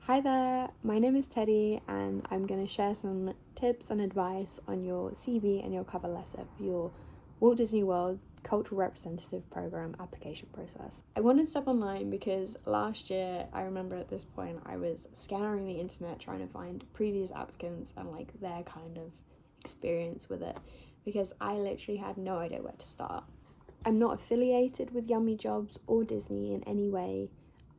Hi there, my name is Teddy and I'm going to share some tips and advice on your CV and your cover letter for your Walt Disney World Cultural Representative Program application process. I wanted to step online because last year, I remember at this point, I was scouring the internet trying to find previous applicants and like their kind of experience with it because I literally had no idea where to start. I'm not affiliated with Yummy Jobs or Disney in any way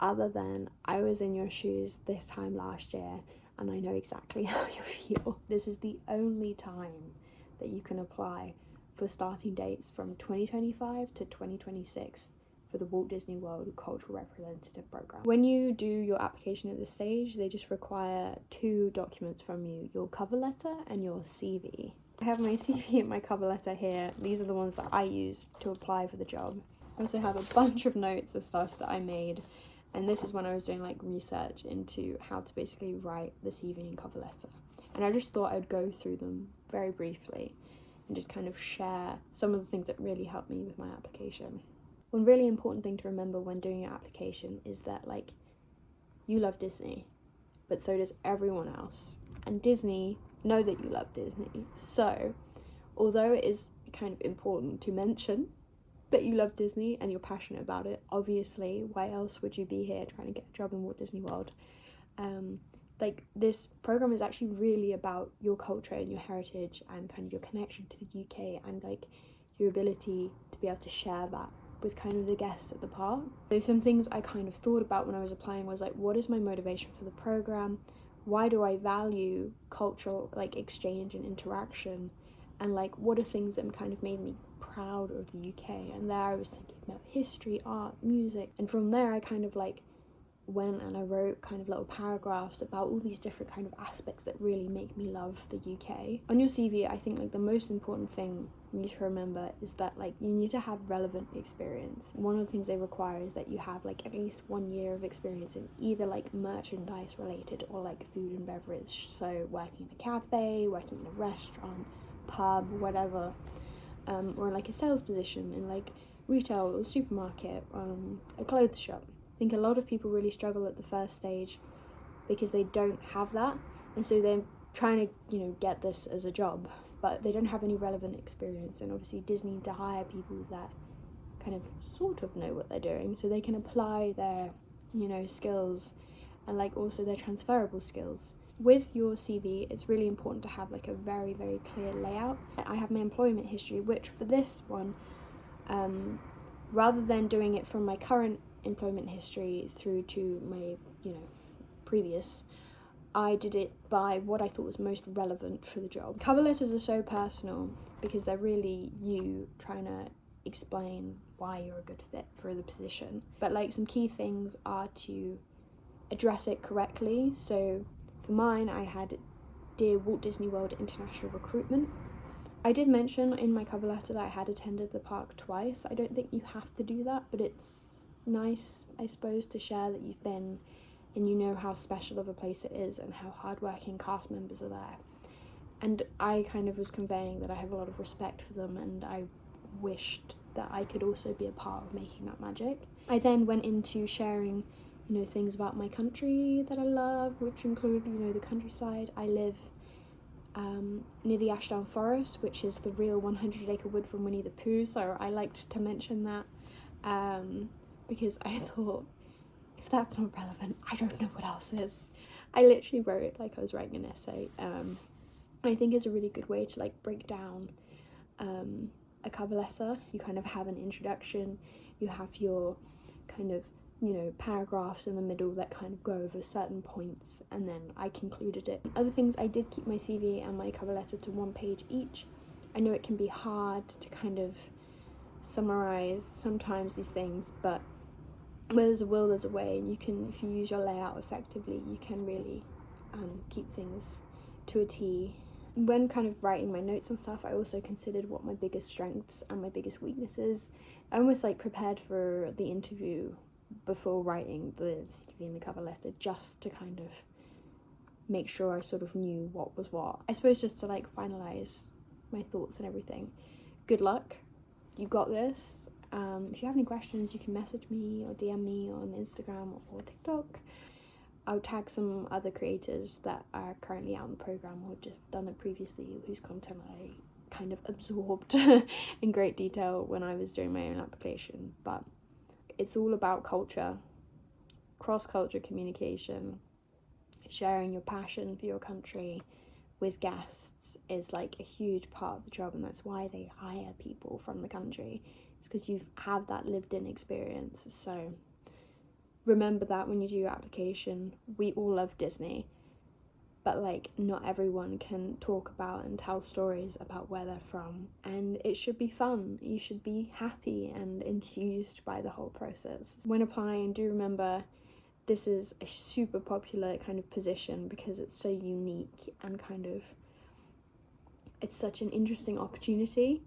other than I was in your shoes this time last year and I know exactly how you feel. This is the only time that you can apply for starting dates from 2025 to 2026 for the Walt Disney World Cultural Representative Program. When you do your application at this stage, they just require 2 documents from you, your cover letter and your CV. I have my CV and my cover letter here. These are the ones that I used to apply for the job. I also have a bunch of notes of stuff that I made, and this is when I was doing like research into how to basically write the CV and cover letter. And I just thought I'd go through them very briefly and just kind of share some of the things that really helped me with my application. One really important thing to remember when doing your application is that like you love Disney, but so does everyone else. And Disney know that you love Disney. So although it is kind of important to mention that you love Disney and you're passionate about it, obviously why else would you be here trying to get a job in Walt Disney World? Like this program is actually really about your culture and your heritage and kind of your connection to the UK and like your ability to be able to share that with kind of the guests at the park. So some things I kind of thought about when I was applying was like, what is my motivation for the program? Why do I value cultural like exchange and interaction? And like what are things that kind of made me proud of the UK? And there I was thinking about history, art, music, and from there I kind of like went and I wrote kind of little paragraphs about all these different kind of aspects that really make me love the UK. On your CV, I think like the most important thing you need to remember is that like you need to have relevant experience. One of the things they require is that you have like at least 1 year of experience in either like merchandise related or like food and beverage. So working in a cafe, working in a restaurant, pub, whatever, or like a sales position in like retail or supermarket, a clothes shop. I think a lot of people really struggle at the first stage because they don't have that, and so they're trying to get this as a job, but they don't have any relevant experience. And obviously Disney need to hire people that kind of sort of know what they're doing so they can apply their skills and like also their transferable skills. With your CV, it's really important to have like a very, very clear layout. I have my employment history, which for this one, rather than doing it from my current employment history through to my previous, I did it by what I thought was most relevant for the job. Cover letters are so personal because they're really you trying to explain why you're a good fit for the position, but like some key things are to address it correctly. So for mine, I had Dear Walt Disney World International Recruitment. I did mention in my cover letter that I had attended the park twice. I don't think you have to do that, but it's nice, I suppose, to share that you've been and you know how special of a place it is and how hardworking cast members are there. And I kind of was conveying that I have a lot of respect for them and I wished that I could also be a part of making that magic. I then went into sharing things about my country that I love, which include the countryside. I live near the Ashdown Forest, which is the real 100-acre wood from Winnie the Pooh, so I liked to mention that because I thought, if that's not relevant, I don't know what else is. I literally wrote it like I was writing an essay. I think it's a really good way to like break down a cover letter. You kind of have an introduction, you have your kind of paragraphs in the middle that kind of go over certain points, and then I concluded it. Other things, I did keep my CV and my cover letter to 1 page each. I know it can be hard to kind of summarize sometimes these things, but where there's a will, there's a way, and you can, if you use your layout effectively, you can really keep things to a T. When kind of writing my notes and stuff, I also considered what my biggest strengths and my biggest weaknesses. I almost like prepared for the interview before writing the CV and the cover letter, just to kind of make sure I sort of knew what was what. I suppose just to like finalize my thoughts and everything. Good luck, you got this. If you have any questions, you can message me or DM me on Instagram or TikTok. I'll tag some other creators that are currently out in the program or just done it previously, whose content I kind of absorbed in great detail when I was doing my own application. But it's all about culture, cross-culture communication, sharing your passion for your country with guests is like a huge part of the job, and that's why they hire people from the country. It's because you've had that lived-in experience. So remember that when you do your application. We all love Disney, but like not everyone can talk about and tell stories about where they're from, and it should be fun. You should be happy and enthused by the whole process. When applying, do remember this is a super popular kind of position because it's so unique and kind of, it's such an interesting opportunity.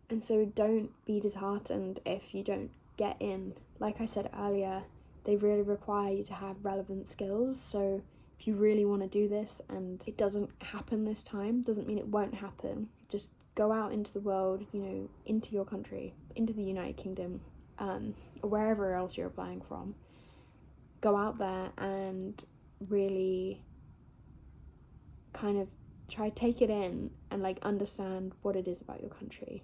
And so don't be disheartened if you don't get in. Like I said earlier, they really require you to have relevant skills. So if you really want to do this and it doesn't happen this time, doesn't mean it won't happen. Just go out into the world, you know, into your country, into the United Kingdom, or wherever else you're applying from. Go out there and really kind of try take it in and like understand what it is about your country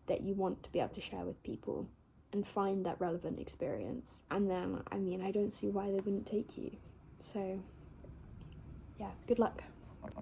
that you want to be able to share with people, and find that relevant experience. And then, I mean, I don't see why they wouldn't take you. So yeah, good luck.